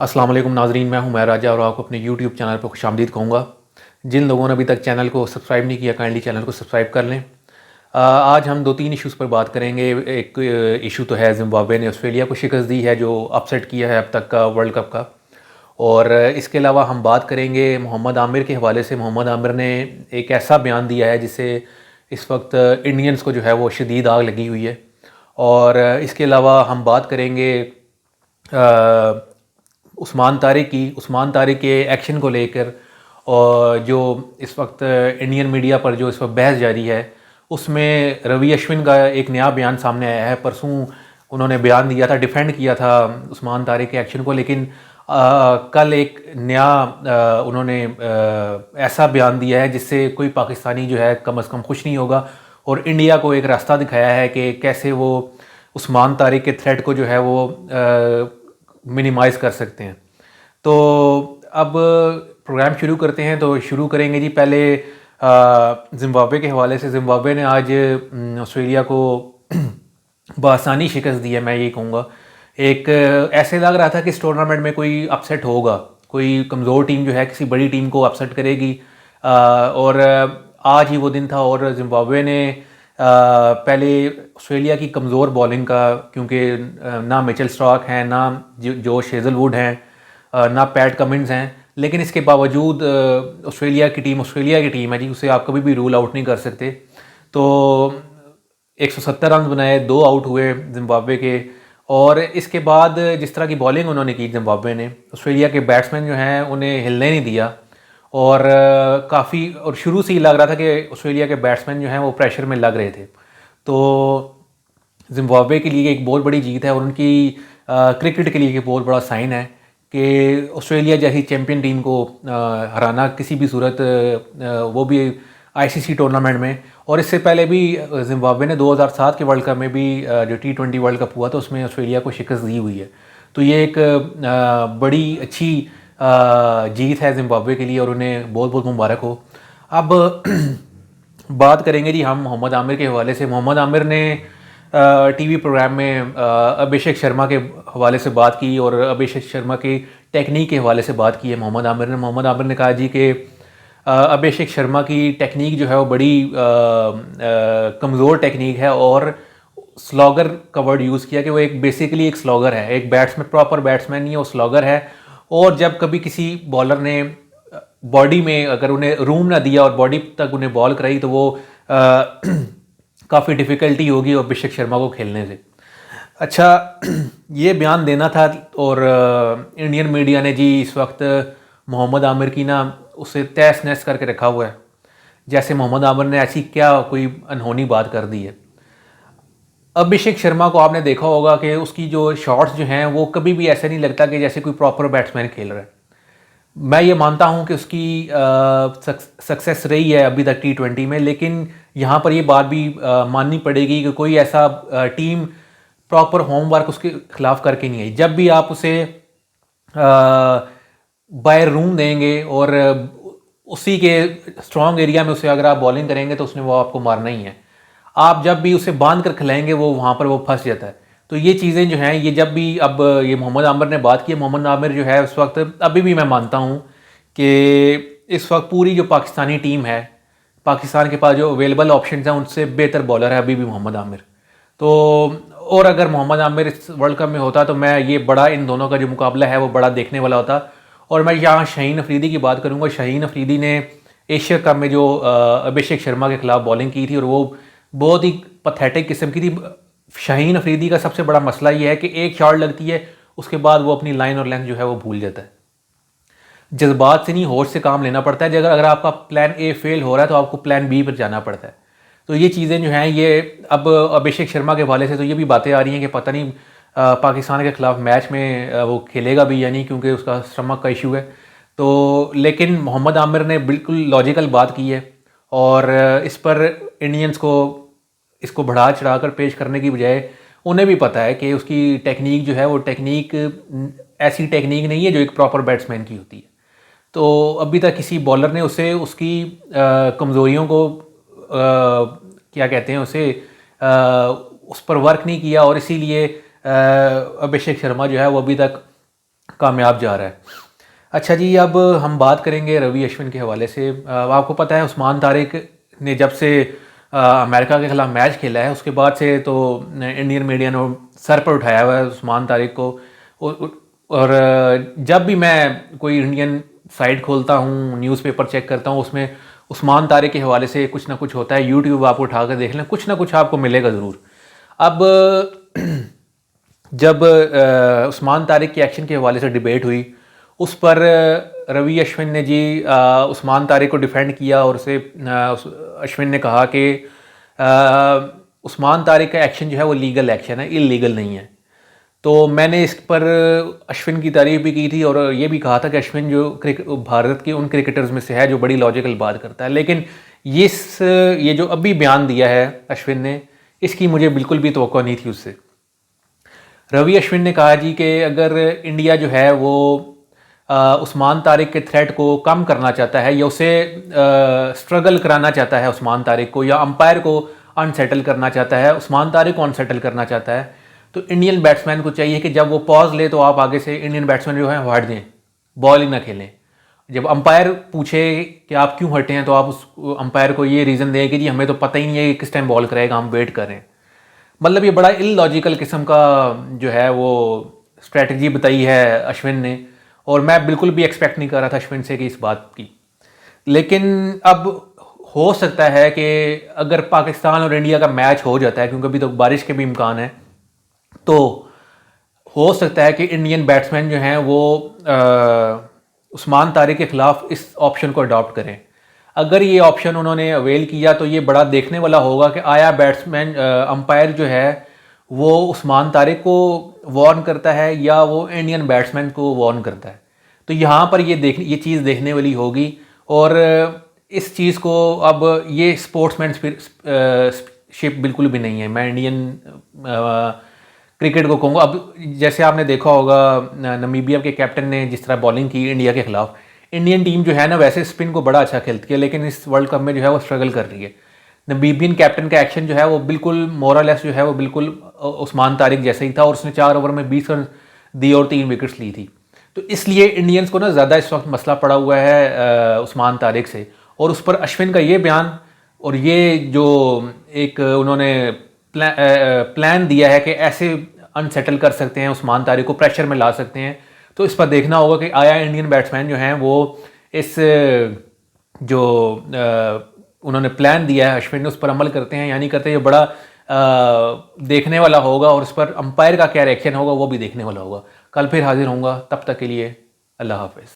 अस्सलाम वालेकुम नाज़रीन, मैं हूं राजा और आपको अपने यूट्यूब चैनल पर खुशामदीद कहूँगा। जिन लोगों ने अभी तक चैनल को सब्सक्राइब नहीं किया, काइंडली चैनल को सब्सक्राइब कर लें। आज हम 2-3 इश्यूज़ पर बात करेंगे। एक इशू तो है ज़िम्बाब्वे ने ऑस्ट्रेलिया को शिकस्त दी है, जो अपसेट किया है अब तक का वर्ल्ड कप का। और इसके अलावा हम बात करेंगे मोहम्मद आमिर के हवाले से। मोहम्मद आमिर ने एक ऐसा बयान दिया है जिससे इस वक्त इंडियंस को जो है वो शदीद आग लगी हुई है। और इसके अलावा हम बात करेंगे उस्मान तारिक के एक्शन को लेकर, और जो इस वक्त इंडियन मीडिया पर जो इस वक्त बहस जारी है, उसमें रवि अश्विन का एक नया बयान सामने आया है। परसों उन्होंने बयान दिया था, डिफेंड किया था उस्मान तारिक के एक्शन को, लेकिन कल एक नया उन्होंने ऐसा बयान दिया है जिससे कोई पाकिस्तानी जो है कम अज़ कम खुश नहीं होगा, और इंडिया को एक रास्ता दिखाया है कि कैसे वो उस्मान तारिक के थ्रेट को जो है वो मिनिमाइज़ कर सकते हैं। तो अब प्रोग्राम शुरू करते हैं। तो शुरू करेंगे जी पहले ज़िम्बाब्वे के हवाले से। ज़िम्बाब्वे ने आज ऑस्ट्रेलिया को बआसानी शिकस्त दी है, मैं ये कहूँगा। एक ऐसे लग रहा था कि इस टूर्नामेंट में कोई अपसेट होगा, कोई कमज़ोर टीम जो है किसी बड़ी टीम को अपसेट करेगी। और आज ही वो दिन था, और ज़िम्बाब्वे ने पहले ऑस्ट्रेलिया की कमज़ोर बॉलिंग का, क्योंकि ना मिचेल स्टार्क हैं, ना जोश हेज़लवुड हैं, ना पैट कमिंस हैं, लेकिन इसके बावजूद ऑस्ट्रेलिया की टीम है जी, उसे आप कभी भी रूल आउट नहीं कर सकते। तो 170 रन बनाए, 2 आउट हुए ज़िम्बाब्वे के। और इसके बाद जिस तरह की बॉलिंग उन्होंने की ज़िम्बाब्वे ने, ऑस्ट्रेलिया के बैट्समैन जो हैं उन्हें हिलने नहीं दिया। और काफ़ी, और शुरू से ही लग रहा था कि ऑस्ट्रेलिया के बैट्समैन जो हैं वो प्रेशर में लग रहे थे। तो ज़िम्बाब्वे के लिए एक बहुत बड़ी जीत है, और उनकी क्रिकेट के लिए एक बहुत बड़ा साइन है कि ऑस्ट्रेलिया जैसी चैम्पियन टीम को हराना किसी भी सूरत, वो भी आईसीसी टूर्नामेंट में। और इससे पहले भी ज़िम्बाब्वे ने 2007 के वर्ल्ड कप में भी जो T20 वर्ल्ड कप हुआ था उसमें ऑस्ट्रेलिया को शिकस्त दी हुई है। तो ये एक बड़ी अच्छी जीत है ज़िम्बाब्वे के लिए, और उन्हें बहुत बहुत मुबारक हो। अब बात करेंगे जी हम मोहम्मद आमिर के हवाले से। मोहम्मद आमिर ने टीवी प्रोग्राम में अभिषेक शर्मा के हवाले से बात की, और अभिषेक शर्मा की टेक्निक के हवाले से बात की है मोहम्मद आमिर ने कहा जी कि अभिषेक शर्मा की टेक्निक जो है वो बड़ी कमज़ोर टेक्निक है, और स्लॉगर का वर्ड यूज़ किया कि वो एक बेसिकली एक स्लॉगर है, एक बैट्समैन, प्रॉपर बैट्समैन नहीं है, वो स्लॉगर है। और जब कभी किसी बॉलर ने बॉडी में अगर उन्हें रूम ना दिया और बॉडी तक उन्हें बॉल कराई, तो वो काफ़ी डिफ़िकल्टी होगी अभिषेक शर्मा को खेलने से। अच्छा, ये बयान देना था, और इंडियन मीडिया ने जी इस वक्त मोहम्मद आमिर की ना उसे तहस नहस करके रखा हुआ है, जैसे मोहम्मद आमिर ने ऐसी क्या कोई अनहोनी बात कर दी है। अभिषेक शर्मा को आपने देखा होगा कि उसकी जो शॉट्स जो हैं वो कभी भी ऐसे नहीं लगता कि जैसे कोई प्रॉपर बैट्समैन खेल रहा है। मैं ये मानता हूँ कि उसकी सक्सेस रही है अभी तक T20 में, लेकिन यहाँ पर ये बात भी माननी पड़ेगी कि कोई ऐसा टीम प्रॉपर होमवर्क उसके खिलाफ करके नहीं आई। जब भी आप उसे बाय रूम देंगे और उसी के स्ट्रॉन्ग एरिया में उसे अगर आप बॉलिंग करेंगे तो उसने वो आपको मारना ही है। आप जब भी उसे बांध कर खिलाएंगे वो वहाँ पर वो फंस जाता है। तो ये चीज़ें जो हैं, ये जब भी अब ये मोहम्मद आमिर ने बात की है, मोहम्मद आमिर जो है उस वक्त, अभी भी मैं मानता हूँ कि इस वक्त पूरी जो पाकिस्तानी टीम है, पाकिस्तान के पास जो अवेलेबल ऑप्शन हैं उनसे बेहतर बॉलर है अभी भी मोहम्मद आमिर। तो और अगर मोहम्मद आमिर इस वर्ल्ड कप में होता तो मैं ये बड़ा, इन दोनों का जो मुकाबला है वो बड़ा देखने वाला होता। और मैं यहाँ शाहीन अफरीदी की बात करूँगा। शाहीन अफरीदी ने एशिया कप में जो अभिषेक शर्मा के खिलाफ बॉलिंग की थी, और वो बहुत ही पथेटिक किस्म की थी। शाहीन अफरीदी का सबसे बड़ा मसला ये है कि एक शॉट लगती है, उसके बाद वो अपनी लाइन और लेंथ जो है वो भूल जाता है। जज्बात से नहीं, होश से काम लेना पड़ता है। अगर आपका प्लान ए फेल हो रहा है तो आपको प्लान बी पर जाना पड़ता है। तो ये चीज़ें जो हैं, ये अब अभिषेक शर्मा के हवाले से तो ये भी बातें आ रही हैं कि पता नहीं पाकिस्तान के खिलाफ मैच में वो खेलेगा भी या नहीं, क्योंकि उसका स्टमक का इशू है। तो लेकिन मोहम्मद आमिर ने बिल्कुल लॉजिकल बात की है, और इस पर इंडियंस को इसको बढ़ा चढ़ा कर पेश करने की बजाय उन्हें भी पता है कि उसकी टेक्निक जो है वो टेक्निक ऐसी टेक्निक नहीं है जो एक प्रॉपर बैट्समैन की होती है। तो अभी तक किसी बॉलर ने उसे उसकी कमज़ोरियों को क्या कहते हैं उसे उस पर वर्क नहीं किया, और इसीलिए अभिषेक शर्मा जो है वो अभी तक कामयाब जा रहा है। अच्छा जी, अब हम बात करेंगे रवि अश्विन के हवाले से। आपको पता है उस्मान तारिक ने जब से अमेरिका के ख़िलाफ़ मैच खेला है उसके बाद से तो इंडियन मीडिया ने सर पर उठाया हुआ है उस्मान तारिक को। और जब भी मैं कोई इंडियन साइट खोलता हूँ, न्यूज़पेपर चेक करता हूँ, उसमें उस्मान तारिक के हवाले से कुछ ना कुछ होता है। यूट्यूब आप उठा कर देख लें, कुछ ना कुछ आपको मिलेगा ज़रूर। अब जब उस्मान तारिक के एक्शन के हवाले से डिबेट हुई, उस पर रवि अश्विन ने जी उस्मान तारिक को डिफेंड किया और उसे अश्विन ने कहा कि उस्मान तारिक का एक्शन जो है वो लीगल एक्शन है, इलीगल नहीं है। तो मैंने इस पर अश्विन की तारीफ भी की थी और ये भी कहा था कि अश्विन जो भारत के उन क्रिकेटर्स में से है जो बड़ी लॉजिकल बात करता है। लेकिन ये जो अभी बयान दिया है अश्विन ने, इसकी मुझे बिल्कुल भी तवक्को नहीं थी उससे। रवि अश्विन ने कहा जी कि अगर इंडिया जो है वो उस्मान तारिक के थ्रेट को कम करना चाहता है या उसे स्ट्रगल कराना चाहता है उस्मान तारिक को, या अंपायर को अनसेटल करना चाहता है, उस्मान तारिक को अनसेटल करना चाहता है, तो इंडियन बैट्समैन को चाहिए कि जब वो पॉज ले तो आप आगे से इंडियन बैट्समैन जो है वो हट दें, बॉल ही ना खेलें। जब अंपायर पूछे कि आप क्यों हटे हैं तो आप उस अंपायर को ये रीज़न दें कि जी हमें तो पता ही नहीं है कि किस टाइम बॉल करेगा, हम वेट कर रहे हैं। मतलब ये बड़ा इलॉजिकल किस्म का जो है वो स्ट्रेटजी बताई है अश्विन ने, और मैं बिल्कुल भी एक्सपेक्ट नहीं कर रहा था अश्विन से कि इस बात की। लेकिन अब हो सकता है कि अगर पाकिस्तान और इंडिया का मैच हो जाता है, क्योंकि अभी तो बारिश के भी इम्कान है, तो हो सकता है कि इंडियन बैट्समैन जो हैं वो उस्मान तारिक के ख़िलाफ़ इस ऑप्शन को अडॉप्ट करें। अगर ये ऑप्शन उन्होंने अवेल किया तो ये बड़ा देखने वाला होगा कि आया बैट्समैन अंपायर जो है वो उस्मान तारिक को वार्न करता है या वो इंडियन बैट्समैन को वार्न करता है। तो यहाँ पर ये चीज़ देखने वाली होगी। और इस चीज़ को अब ये स्पोर्ट्समैनशिप बिल्कुल भी नहीं है। मैं इंडियन क्रिकेट को कहूँगा, अब जैसे आपने देखा होगा नमीबिया के कैप्टन ने जिस तरह बॉलिंग की इंडिया के ख़िलाफ़, इंडियन टीम जो है ना वैसे स्पिन को बड़ा अच्छा खेलती है, लेकिन इस वर्ल्ड कप में जो है वो स्ट्रगल कर रही है। नमीबियन कैप्टन का एक्शन जो है वो बिल्कुल मोरलेस जो है वो बिल्कुल उस्मान तारिक जैसे ही था, और उसने 4 ओवर में 20 रन दिए और 3 विकेट्स ली थी। तो इसलिए इंडियंस को ना ज़्यादा इस वक्त मसला पड़ा हुआ है उस्मान तारिक से। और उस पर अश्विन का ये बयान और ये जो एक उन्होंने प्लान दिया है कि ऐसे अनसेटल कर सकते हैं उस्मान तारिक को, प्रेशर में ला सकते हैं, तो इस पर देखना होगा कि आया इंडियन बैट्समैन जो हैं वो इस जो उन्होंने प्लान दिया है अश्विन ने उस पर अमल करते हैं या नहीं करते। ये बड़ा देखने वाला होगा, और उस पर अंपायर का क्या रिएक्शन होगा वो भी देखने वाला होगा। कल फिर हाजिर होऊंगा, तब तक के लिए अल्लाह हाफ़िज़।